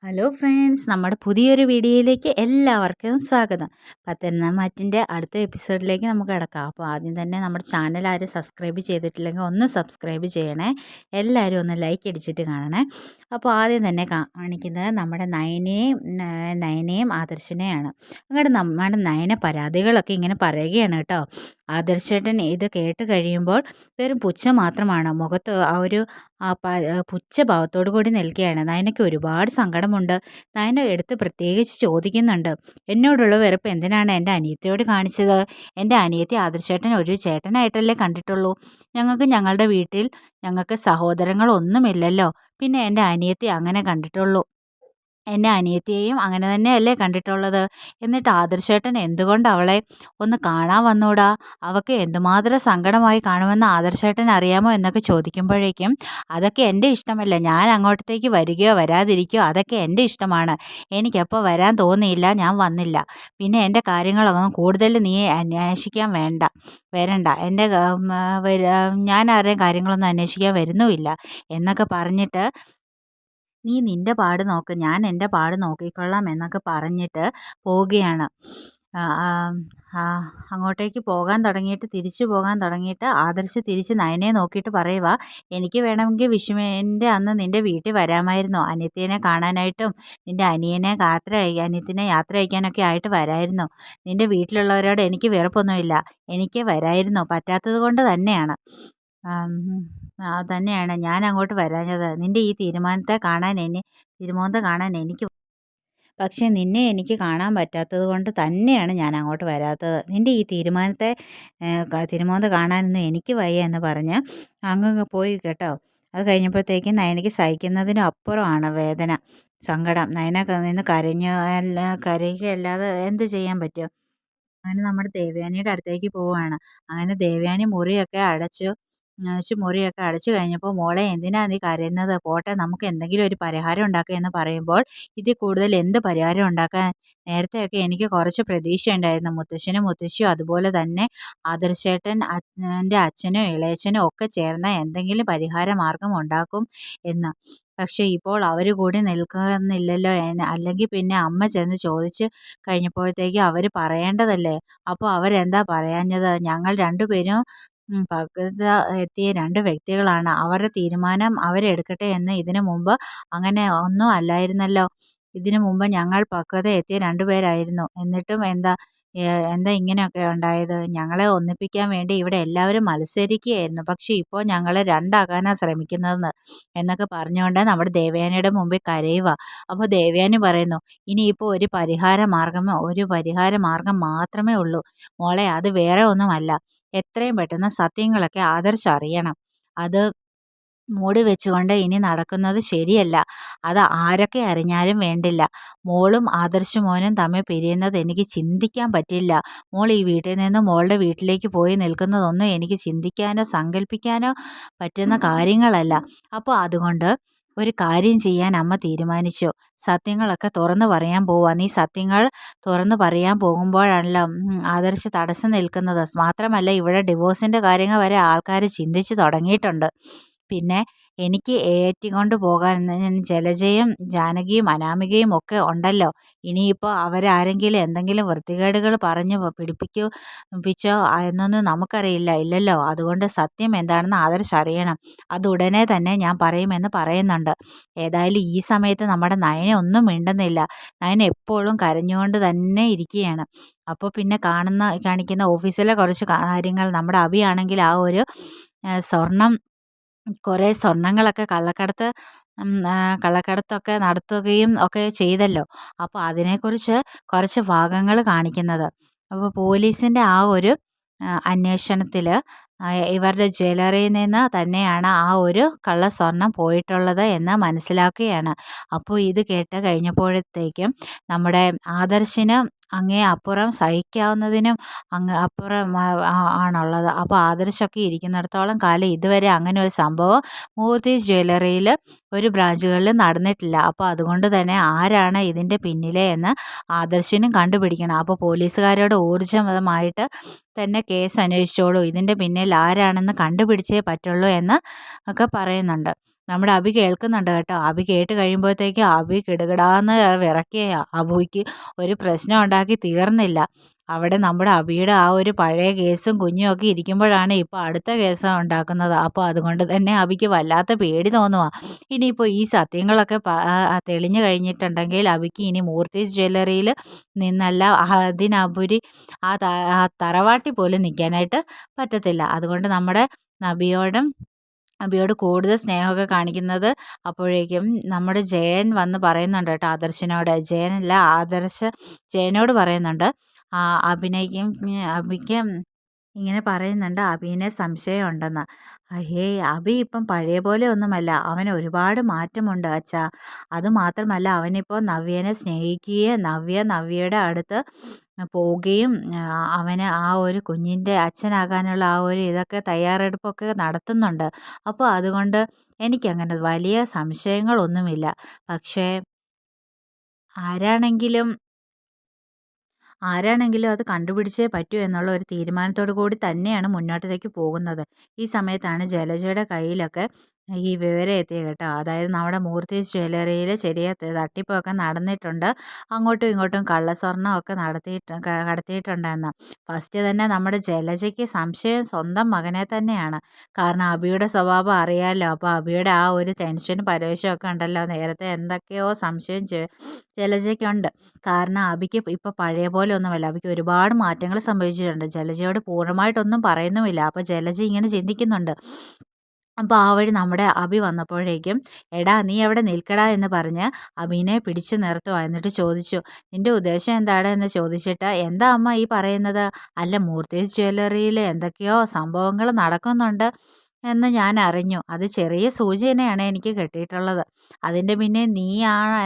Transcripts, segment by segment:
Hello friends, നമ്മുടെ പുതിയൊരു വീഡിയോയിലേക്ക് എല്ലാവർക്കും സ്വാഗതം. പത്തനംതിട്ട അടുത്ത എപ്പിസോഡിലേക്ക് നമുക്ക് കിടക്കാം. അപ്പോൾ ആദ്യം തന്നെ നമ്മുടെ ചാനൽ ആരും സബ്സ്ക്രൈബ് ചെയ്തിട്ടില്ലെങ്കിൽ ഒന്ന് സബ്സ്ക്രൈബ് ചെയ്യണേ. എല്ലാവരും ഒന്ന് ലൈക്ക് അടിച്ചിട്ട് കാണണേ. അപ്പോൾ ആദ്യം തന്നെ കാണിക്കുന്നത് നമ്മുടെ നയനയും ആദർശിനെയാണ്. അങ്ങനെ നമ്മുടെ നയന പരാതികളൊക്കെ ഇങ്ങനെ പറയുകയാണ് കേട്ടോ. ആദർശേട്ടൻ ഇത് കേട്ട് കഴിയുമ്പോൾ വെറും പുച്ഛം മാത്രമാണ്. മുഖത്ത് ആ ഒരു പുച്ഛഭാവത്തോടു കൂടി നിൽക്കുകയാണ്. നയനയ്ക്ക് ഒരുപാട് സങ്കടമുണ്ട്. നയന എടുത്ത് പ്രത്യേകിച്ച് ചോദിക്കുന്നുണ്ട്, എന്നോടുള്ള വെറുപ്പ് എന്തിനാണ് എൻ്റെ അനിയത്തിയോട് കാണിച്ചത്? എൻ്റെ അനിയത്തി ആദർശേട്ടൻ ഒരു ചേട്ടനായിട്ടല്ലേ കണ്ടിട്ടുള്ളൂ. ഞങ്ങളുടെ വീട്ടിൽ ഞങ്ങൾക്ക് സഹോദരങ്ങളൊന്നുമില്ലല്ലോ. പിന്നെ എൻ്റെ അനിയത്തി അങ്ങനെ കണ്ടിട്ടുള്ളൂ. എൻ്റെ അനിയത്തിയെയും അങ്ങനെ തന്നെയല്ലേ കണ്ടിട്ടുള്ളത്. എന്നിട്ട് ആദർശേട്ടൻ എന്തുകൊണ്ട് അവളെ ഒന്ന് കാണാൻ വന്നൂടാ? അവൾക്ക് എന്തുമാത്രം സങ്കടമായി കാണുമെന്ന് ആദർശേട്ടൻ അറിയാമോ എന്നൊക്കെ ചോദിക്കുമ്പോഴേക്കും, അതൊക്കെ എൻ്റെ ഇഷ്ടമല്ല. ഞാൻ അങ്ങോട്ടത്തേക്ക് വരികയോ വരാതിരിക്കുകയോ അതൊക്കെ എൻ്റെ ഇഷ്ടമാണ്. എനിക്കപ്പോൾ വരാൻ തോന്നിയില്ല, ഞാൻ വന്നില്ല. പിന്നെ എൻ്റെ കാര്യങ്ങളൊന്നും കൂടുതൽ നീ അന്വേഷിക്കാൻ വരണ്ട. ഞാൻ ആരുടെയും കാര്യങ്ങളൊന്നും അന്വേഷിക്കാൻ വരുന്നുമില്ല എന്നൊക്കെ പറഞ്ഞിട്ട്, നീ നിൻ്റെ പാട് നോക്ക്, ഞാൻ എൻ്റെ പാട് നോക്കിക്കൊള്ളാം എന്നൊക്കെ പറഞ്ഞിട്ട് പോവുകയാണ്. അങ്ങോട്ടേക്ക് തിരിച്ചു പോകാൻ തുടങ്ങിയിട്ട് ആദർശ് തിരിച്ച് നയനെ നോക്കിയിട്ട് പറയുക, എനിക്ക് വേണമെങ്കിൽ വിഷുവിൻ്റെ അന്ന് നിൻ്റെ വീട്ടിൽ വരാമായിരുന്നു. അനിയത്തിനെ കാണാനായിട്ടും നിൻ്റെ അനിയത്തിനെ യാത്ര അയക്കാനൊക്കെ ആയിട്ട് വരായിരുന്നു. നിൻ്റെ വീട്ടിലുള്ളവരോട് എനിക്ക് വെറുപ്പൊന്നുമില്ല. എനിക്ക് വരായിരുന്നു, പറ്റാത്തത് കൊണ്ട് തന്നെയാണ് ഞാൻ അങ്ങോട്ട് വരാഞ്ഞത്. നിൻ്റെ ഈ തീരുമാനത്തെ കാണാൻ എനിക്ക്, പക്ഷേ നിന്നെ എനിക്ക് കാണാൻ പറ്റാത്തത് കൊണ്ട് തന്നെയാണ് ഞാൻ അങ്ങോട്ട് വരാത്തത്. നിൻ്റെ ഈ തീരുമാനത്തെ കാണാനൊന്നും എനിക്ക് വയ്യ എന്ന് പറഞ്ഞ് അങ്ങ് പോയി കേട്ടോ. അത് കഴിഞ്ഞപ്പോഴത്തേക്കും നയനയ്ക്ക് സഹിക്കുന്നതിനും അപ്പുറമാണ് വേദന, സങ്കടം. നയന നിന്ന് കരയുകയല്ലാതെ എന്ത് ചെയ്യാൻ പറ്റും? അങ്ങനെ നമ്മുടെ ദേവയാനിയുടെ അടുത്തേക്ക് പോവുകയാണ്. അങ്ങനെ ദേവയാനി മുറിയൊക്കെ അടച്ചു കഴിഞ്ഞപ്പോൾ, മോളെ എന്തിനാ നീ കരയുന്നത്? പോട്ടെ, നമുക്ക് എന്തെങ്കിലും ഒരു പരിഹാരം ഉണ്ടാക്കുക എന്ന് പറയുമ്പോൾ, ഇതിൽ കൂടുതൽ എന്ത് പരിഹാരം ഉണ്ടാക്കാൻ? നേരത്തെയൊക്കെ എനിക്ക് കുറച്ച് പ്രതീക്ഷയുണ്ടായിരുന്നു. മുത്തശ്ശനും മുത്തശ്ശിയും അതുപോലെ തന്നെ ആദർശേട്ടൻ്റെ അച്ഛനും ഇളയച്ഛനും ഒക്കെ ചേർന്ന് എന്തെങ്കിലും പരിഹാര മാർഗം ഉണ്ടാക്കും എന്ന്. പക്ഷേ ഇപ്പോൾ അവർ കൂടി നിൽക്കുന്നില്ലല്ലോ. അല്ലെങ്കിൽ പിന്നെ അമ്മ ചെന്ന് ചോദിച്ച് കഴിഞ്ഞപ്പോഴത്തേക്കും അവർ പറയേണ്ടതല്ലേ. അപ്പോൾ അവരെന്താ പറയാഞ്ഞത്? ഞങ്ങൾ രണ്ടുപേരും പക്വത എത്തിയ രണ്ട് വ്യക്തികളാണ്. അവരുടെ തീരുമാനം അവരെടുക്കട്ടെ എന്ന് ഇതിനു മുമ്പ് അങ്ങനെ ഒന്നും അല്ലായിരുന്നല്ലോ. ഇതിനു മുമ്പ് ഞങ്ങൾ പക്വത എത്തിയ രണ്ടുപേരായിരുന്നു. എന്നിട്ടും എന്താ ഇങ്ങനെയൊക്കെ ഉണ്ടായത്? ഞങ്ങളെ ഒന്നിപ്പിക്കാൻ വേണ്ടി ഇവിടെ എല്ലാവരും മത്സരിക്കുകയായിരുന്നു. പക്ഷേ ഇപ്പോൾ ഞങ്ങളെ രണ്ടാക്കാനാണ് ശ്രമിക്കുന്നതെന്ന് എന്നൊക്കെ പറഞ്ഞുകൊണ്ട് നമ്മുടെ ദേവയാനിയുടെ മുമ്പിൽ കരയുക. അപ്പോൾ ദേവയാനി പറയുന്നു, ഇനിയിപ്പോൾ ഒരു പരിഹാര മാർഗം മാത്രമേ ഉള്ളൂ മോളെ. അത് വേറെ ഒന്നുമല്ല. എത്രയും പെട്ടെന്ന് സത്യങ്ങളൊക്കെ ആദർശറിയണം. അത് മൂടി വെച്ചുകൊണ്ട് ഇനി നടക്കുന്നത് ശരിയല്ല. അത് ആരൊക്കെ അറിഞ്ഞാലും വേണ്ടില്ല. മോളും ആദർശ് മോനും തമ്മിൽ പിരിയുന്നത് എനിക്ക് ചിന്തിക്കാൻ പറ്റില്ല. മോൾ ഈ വീട്ടിൽ നിന്ന് മോളുടെ വീട്ടിലേക്ക് പോയി നിൽക്കുന്നതൊന്നും എനിക്ക് ചിന്തിക്കാനോ സങ്കല്പിക്കാനോ പറ്റുന്ന കാര്യങ്ങളല്ല. അപ്പോൾ അതുകൊണ്ട് ഒരു കാര്യം ചെയ്യാൻ അമ്മ തീരുമാനിച്ചു. സത്യങ്ങളൊക്കെ തുറന്നു പറയാൻ പോവാ. നീ സത്യങ്ങൾ തുറന്നു പറയാൻ പോകുമ്പോഴാണല്ലോ ആദർശ് തടസ്സം നിൽക്കുന്നത്. മാത്രമല്ല, ഇവിടെ ഡിവോഴ്സിൻ്റെ കാര്യങ്ങൾ വരെ ആൾക്കാർ ചിന്തിച്ച് തുടങ്ങിയിട്ടുണ്ട്. പിന്നെ എനിക്ക് ഏറ്റിക്കൊണ്ട് പോകാൻ ജലജയും ജാനകിയും അനാമികയും ഒക്കെ ഉണ്ടല്ലോ. ഇനിയിപ്പോൾ അവരാരെങ്കിലും എന്തെങ്കിലും വൃത്തികേടുകൾ പറഞ്ഞ് പിടിപ്പിച്ചോ എന്നൊന്നും നമുക്കറിയില്ല, ഇല്ലല്ലോ. അതുകൊണ്ട് സത്യം എന്താണെന്ന് ആദർശ് അറിയണം. അത് ഉടനെ തന്നെ ഞാൻ പറയുമെന്ന് പറയുന്നുണ്ട്. ഏതായാലും ഈ സമയത്ത് നമ്മുടെ നയന ഒന്നും മിണ്ടുന്നില്ല. നയന എപ്പോഴും കരഞ്ഞുകൊണ്ട് തന്നെ ഇരിക്കുകയാണ്. അപ്പോൾ പിന്നെ കാണിക്കുന്ന ഓഫീസിലെ കുറച്ച് കാര്യങ്ങൾ, നമ്മുടെ അഭിയാണെങ്കിൽ ആ ഒരു കുറേ സ്വർണ്ണങ്ങളൊക്കെ കള്ളക്കടത്തൊക്കെ നടത്തുകയും ഒക്കെ ചെയ്തല്ലോ. അപ്പോൾ അതിനെക്കുറിച്ച് കുറച്ച് ഭാഗങ്ങൾ കാണിക്കുന്നത്. അപ്പോൾ പോലീസിൻ്റെ ആ ഒരു അന്വേഷണത്തിൽ ഇവരുടെ ജ്വല്ലറിയിൽ നിന്ന് തന്നെയാണ് ആ ഒരു കള്ളസ്വർണം പോയിട്ടുള്ളത് എന്ന് മനസ്സിലാക്കുകയാണ്. അപ്പോൾ ഇത് കേട്ട് കഴിഞ്ഞപ്പോഴത്തേക്കും നമ്മുടെ ആദർശിന് അങ്ങേ അപ്പുറം സഹിക്കാവുന്നതിനും അപ്പുറം ആണുള്ളത്. അപ്പോൾ ആദർശൊക്കെ ഇരിക്കുന്നിടത്തോളം കാലം ഇതുവരെ അങ്ങനെ ഒരു സംഭവം മൂർത്തീസ് ജ്വല്ലറിയിൽ ഒരു ബ്രാഞ്ചുകളിൽ നടന്നിട്ടില്ല. അപ്പോൾ അതുകൊണ്ട് തന്നെ ആരാണ് ഇതിൻ്റെ പിന്നിലെ എന്ന് ആദർശിനും കണ്ടുപിടിക്കണം. അപ്പോൾ പോലീസുകാരോട് ഊർജിതമായിട്ട് തന്നെ കേസ് അന്വേഷിച്ചോളൂ, ഇതിൻ്റെ പിന്നിൽ ആരാണെന്ന് കണ്ടുപിടിച്ചേ പറ്റുള്ളൂ എന്ന് ഒക്കെ പറയുന്നുണ്ട്. നമ്മുടെ അഭി കേൾക്കുന്നുണ്ട് കേട്ടോ. അഭി കേട്ട് കഴിയുമ്പോഴത്തേക്കും അഭി കിടുകിടാന്ന് വിറയ്ക്കുകയാ. അഭിക്ക് ഒരു പ്രശ്നം ഉണ്ടാക്കി തീർന്നില്ല. അവിടെ നമ്മുടെ അഭിയുടെ ആ ഒരു പഴയ കേസും കുഞ്ഞും ഒക്കെ ഇരിക്കുമ്പോഴാണ് ഇപ്പോൾ അടുത്ത കേസ് ഉണ്ടാക്കുന്നത്. അപ്പോൾ അതുകൊണ്ട് തന്നെ അഭിക്ക് വല്ലാത്ത പേടി തോന്നുക. ഇനിയിപ്പോൾ ഈ സത്യങ്ങളൊക്കെ തെളിഞ്ഞു കഴിഞ്ഞിട്ടുണ്ടെങ്കിൽ അഭിക്ക് ഇനി മൂർത്തീസ് ജ്വല്ലറിയിൽ നിന്നല്ല അതിനുപരി ആ തറവാട്ടിൽ പോലും നിൽക്കാനായിട്ട് പറ്റത്തില്ല. അതുകൊണ്ട് നമ്മുടെ നബിയോടും അബിയോട് കൂടുതൽ സ്നേഹമൊക്കെ കാണിക്കുന്നത്. അപ്പോഴേക്കും നമ്മുടെ ജയൻ വന്ന് പറയുന്നുണ്ട് കേട്ടോ ആദർശിനോട്. ജയനല്ല, ആദർശ് ജയനോട് പറയുന്നുണ്ട്. അഭിക്ക് ഇങ്ങനെ പറയുന്നുണ്ട്, അഭിനെ സംശയമുണ്ടെന്ന്. ഹേയ്, അഭി ഇപ്പം പഴയ പോലെ ഒന്നുമല്ല, അവന് ഒരുപാട് മാറ്റമുണ്ട് അച്ഛാ. അതുമാത്രമല്ല, അവനിപ്പോൾ നവ്യനെ സ്നേഹിക്കുകയും നവ്യയുടെ അടുത്ത് പോവുകയും അവന് ആ ഒരു കുഞ്ഞിൻ്റെ അച്ഛനാകാനുള്ള ആ ഒരു ഇതൊക്കെ തയ്യാറെടുപ്പൊക്കെ നടത്തുന്നുണ്ട്. അപ്പോൾ അതുകൊണ്ട് എനിക്കങ്ങനെ വലിയ സംശയങ്ങളൊന്നുമില്ല. പക്ഷേ ആരാണെങ്കിലും ആരാണെങ്കിലും അത് കണ്ടുപിടിച്ചേ പറ്റൂ എന്നുള്ള ഒരു തീരുമാനത്തോടു കൂടി തന്നെയാണ് മുന്നോട്ടേക്ക് പോകുന്നത്. ഈ സമയത്താണ് ജലജയുടെ കയ്യിലൊക്കെ ഈ വിവരം എത്തിയത് കേട്ടോ. അതായത് നമ്മുടെ മൂർത്തീസ് ജ്വല്ലറിയിൽ ചെറിയ തട്ടിപ്പൊക്കെ നടന്നിട്ടുണ്ട്. അങ്ങോട്ടും ഇങ്ങോട്ടും കള്ളസ്വർണ്ണമൊക്കെ കടത്തിയിട്ടുണ്ടെന്ന്. ഫസ്റ്റ് തന്നെ നമ്മുടെ ജലജയ്ക്ക് സംശയം സ്വന്തം മകനെ തന്നെയാണ്. കാരണം അഭിയുടെ സ്വഭാവം അറിയാമല്ലോ. അപ്പോൾ അഭിയുടെ ആ ഒരു ടെൻഷനും പരവേശമൊക്കെ ഉണ്ടല്ലോ. നേരത്തെ എന്തൊക്കെയോ സംശയം ജലജയ്ക്കുണ്ട്. കാരണം അഭിക്ക് ഇപ്പോൾ പഴയ പോലെ ഒന്നുമല്ല. അഭിക്ക് ഒരുപാട് മാറ്റങ്ങൾ സംഭവിച്ചിട്ടുണ്ട്. ജലജയോട് പൂർണ്ണമായിട്ടൊന്നും പറയുന്നുമില്ല. അപ്പോൾ ജലജ ഇങ്ങനെ ചിന്തിക്കുന്നുണ്ട്. അപ്പോൾ ആ വഴി നമ്മുടെ അഭി വന്നപ്പോഴേക്കും, എടാ നീ എവിടെ നിൽക്കടാ എന്ന് പറഞ്ഞ് അഭിനെ പിടിച്ചു നിർത്തുക. എന്നിട്ട് ചോദിച്ചു, നിൻ്റെ ഉദ്ദേശം എന്താണ് എന്ന് ചോദിച്ചിട്ട്, എന്താ അമ്മ ഈ പറയുന്നത്? അല്ല, മൂർത്തീസ് ജ്വല്ലറിയിൽ എന്തൊക്കെയോ സംഭവങ്ങൾ നടക്കുന്നുണ്ട് എന്ന് ഞാൻ അറിഞ്ഞു. അത് ചെറിയ സൂചനയാണ് എനിക്ക് കിട്ടിയിട്ടുള്ളത്. അതിൻ്റെ പിന്നെ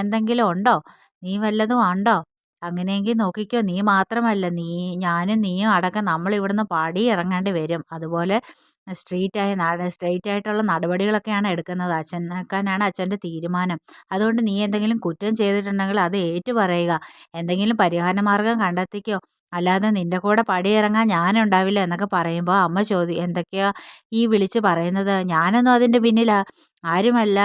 എന്തെങ്കിലും ഉണ്ടോ? നീ വല്ലതും ഉണ്ടോ? അങ്ങനെയെങ്കിൽ നോക്കിക്കോ, നീ മാത്രമല്ല, ഞാനും നീയും അടക്കം നമ്മൾ ഇവിടുന്ന് പടി ഇറങ്ങേണ്ടി വരും. അതുപോലെ സ്ട്രെയിറ്റ് ആയിട്ടുള്ള നടപടികളൊക്കെയാണ് എടുക്കുന്നത്. അച്ഛനാക്കാനാണ് അച്ഛൻ്റെ തീരുമാനം. അതുകൊണ്ട് നീ എന്തെങ്കിലും കുറ്റം ചെയ്തിട്ടുണ്ടെങ്കിൽ അത് ഏറ്റു പറയുക. എന്തെങ്കിലും പരിഹാര മാർഗം കണ്ടെത്തിക്കോ. അല്ലാതെ നിൻ്റെ കൂടെ പടിയിറങ്ങാൻ ഞാനുണ്ടാവില്ല എന്നൊക്കെ പറയുമ്പോൾ അമ്മ എന്തൊക്കെയാ ഈ വിളിച്ച് പറയുന്നത്? ഞാനൊന്നും അതിൻ്റെ പിന്നിലാ ആരുമല്ല.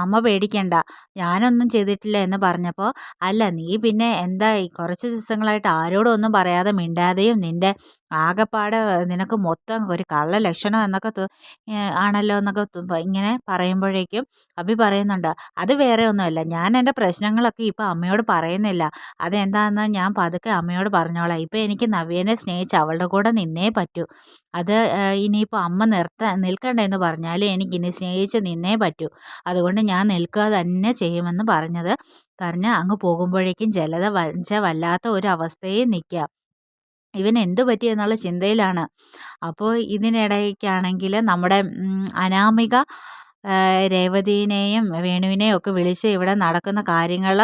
അമ്മ പേടിക്കണ്ട, ഞാനൊന്നും ചെയ്തിട്ടില്ല എന്ന് പറഞ്ഞപ്പോൾ, അല്ല നീ പിന്നെ എന്താ ഈ കുറച്ച് ദിവസങ്ങളായിട്ട് ആരോടും ഒന്നും പറയാതെ മിണ്ടാതെയും നിൻ്റെ ആകെപ്പാടെ നിനക്ക് മൊത്തം ഒരു കള്ള ലക്ഷണം എന്നൊക്കെ ആണല്ലോ എന്നൊക്കെ ഇങ്ങനെ പറയുമ്പോഴേക്കും അഭി പറയുന്നുണ്ട്, അത് വേറെ ഒന്നുമല്ല, ഞാൻ എൻ്റെ പ്രശ്നങ്ങളൊക്കെ ഇപ്പോൾ അമ്മയോട് പറയുന്നില്ല. അതെന്താണെന്ന് ഞാൻ പതുക്കെ അമ്മയോട് പറഞ്ഞോളാം. ഇപ്പം എനിക്ക് നവ്യനെ സ്നേഹിച്ച് അവളുടെ കൂടെ നിന്നേ പറ്റൂ. അത് ഇനിയിപ്പോൾ അമ്മ നിൽക്കണ്ടെന്ന് പറഞ്ഞാലും എനിക്കിനി സ്നേഹിച്ച് നിന്നേ പറ്റൂ. അതുകൊണ്ട് ഞാൻ നിൽക്കുക തന്നെ ചെയ്യുമെന്ന് പറഞ്ഞ് അങ്ങ് പോകുമ്പോഴേക്കും ജലജ വല്ലാത്ത ഒരു അവസ്ഥയിൽ നിൽക്കുക. ഇവൻ എന്തു പറ്റി എന്നുള്ള ചിന്തയിലാണ്. അപ്പോൾ ഇതിനിടയ്ക്കാണെങ്കിൽ നമ്മുടെ അനാമിക രേവതിനെയും വേണുവിനെയും ഒക്കെ വിളിച്ച് ഇവിടെ നടക്കുന്ന കാര്യങ്ങൾ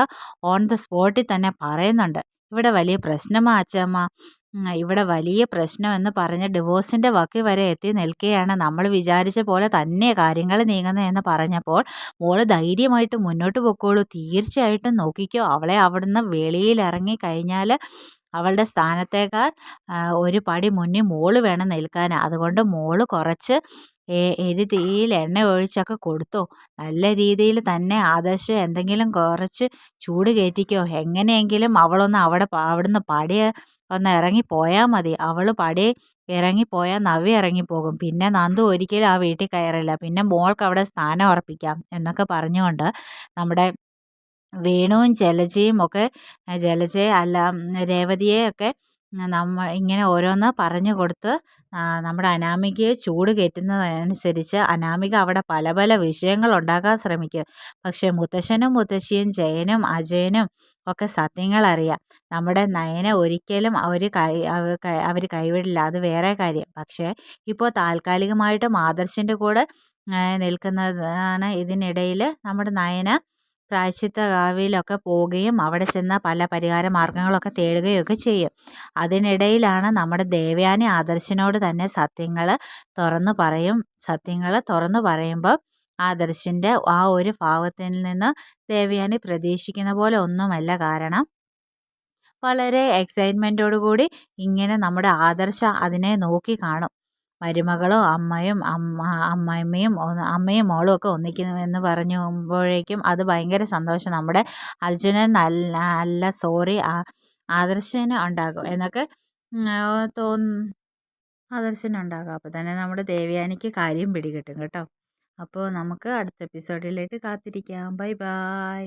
ഓൺ ദ സ്പോട്ടിൽ തന്നെ പറയുന്നുണ്ട്. ഇവിടെ വലിയ പ്രശ്നമാ അച്ചമ്മ, ഇവിടെ വലിയ പ്രശ്നം എന്ന് പറഞ്ഞ് ഡിവോഴ്സിൻ്റെ വക്കിൽ വരെ എത്തി നിൽക്കുകയാണ്. നമ്മൾ വിചാരിച്ച പോലെ തന്നെ കാര്യങ്ങൾ നീങ്ങുന്നതെന്ന് പറഞ്ഞപ്പോൾ മോള് ധൈര്യമായിട്ട് മുന്നോട്ട് പൊക്കോളൂ. തീർച്ചയായിട്ടും നോക്കിക്കോ, അവളെ അവിടുന്ന് വെളിയിൽ ഇറങ്ങി കഴിഞ്ഞാൽ അവളുടെ സ്ഥാനത്തേക്കാൾ ഒരു പടി മുന്നിൽ മോള് വേണം നിൽക്കാൻ. അതുകൊണ്ട് മോള് കുറച്ച് എരുതിയിൽ എണ്ണ ഒഴിച്ചൊക്കെ കൊടുത്തോ. നല്ല രീതിയിൽ തന്നെ ആദർശം എന്തെങ്കിലും കുറച്ച് ചൂട് കയറ്റിക്കോ. എങ്ങനെയെങ്കിലും അവളൊന്ന് അവിടുന്ന് പടി ഒന്ന് ഇറങ്ങിപ്പോയാൽ മതി. അവൾ പടി ഇറങ്ങിപ്പോയാൽ നവ്യ ഇറങ്ങിപ്പോകും. പിന്നെ നന്ദു ഒരിക്കലും ആ വീട്ടിൽ കയറില്ല. പിന്നെ മോൾക്ക് അവിടെ സ്ഥാനം ഉറപ്പിക്കാം എന്നൊക്കെ പറഞ്ഞുകൊണ്ട് നമ്മുടെ വേണുവും ജലജയും ഒക്കെ രേവതിയെയൊക്കെ ഇങ്ങനെ ഓരോന്ന് പറഞ്ഞു കൊടുത്ത് നമ്മുടെ അനാമികയെ ചൂട് കയറ്റുന്നതനുസരിച്ച് അനാമിക അവിടെ പല പല വിഷയങ്ങൾ ഉണ്ടാക്കാൻ ശ്രമിക്കും. പക്ഷേ മുത്തശ്ശനും മുത്തശ്ശിയും ജയനും അജയനും ഒക്കെ സത്യങ്ങൾ അറിയാം. നമ്മുടെ നയനെ ഒരിക്കലും അവർ കൈവിടില്ല, അത് വേറെ കാര്യം. പക്ഷേ ഇപ്പോൾ താൽക്കാലികമായിട്ടും ആദർശിൻ്റെ കൂടെ നിൽക്കുന്നതാണ്. ഇതിനിടയിൽ നമ്മുടെ നയന പ്രായശ്ചിത്ത കാവിലൊക്കെ പോവുകയും അവിടെ ചെന്ന് പല പരിഹാര മാർഗങ്ങളൊക്കെ തേടുകയൊക്കെ ചെയ്യും. അതിനിടയിലാണ് നമ്മുടെ ദേവയാനി ആദർശിനോട് തന്നെ സത്യങ്ങൾ തുറന്നു പറയും. സത്യങ്ങൾ തുറന്നു പറയുമ്പോൾ ആദർശിൻ്റെ ആ ഒരു ഭാവത്തിൽ നിന്ന് ദേവയാനി പ്രതീക്ഷിക്കുന്ന പോലെ ഒന്നുമല്ല. കാരണം വളരെ എക്സൈറ്റ്മെൻറ്റോടു കൂടി ഇങ്ങനെ നമ്മുടെ ആദർശ അതിനെ നോക്കി കാണും. മരുമകളും അമ്മായിമ്മയും അമ്മയും മോളും ഒക്കെ ഒന്നിക്കുന്നു എന്ന് പറഞ്ഞുമ്പോഴേക്കും അത് ഭയങ്കര സന്തോഷം നമ്മുടെ അർജുനൻ അല്ല സോറി ആദർശന് ഉണ്ടാകും എന്നൊക്കെ ആദർശനുണ്ടാകും. അപ്പോൾ തന്നെ നമ്മുടെ ദേവയാനിക്ക് കാര്യം പിടികിട്ടും കേട്ടോ. അപ്പോൾ നമുക്ക് അടുത്ത എപ്പിസോഡിലേക്ക് കാത്തിരിക്കാം. Bye bye.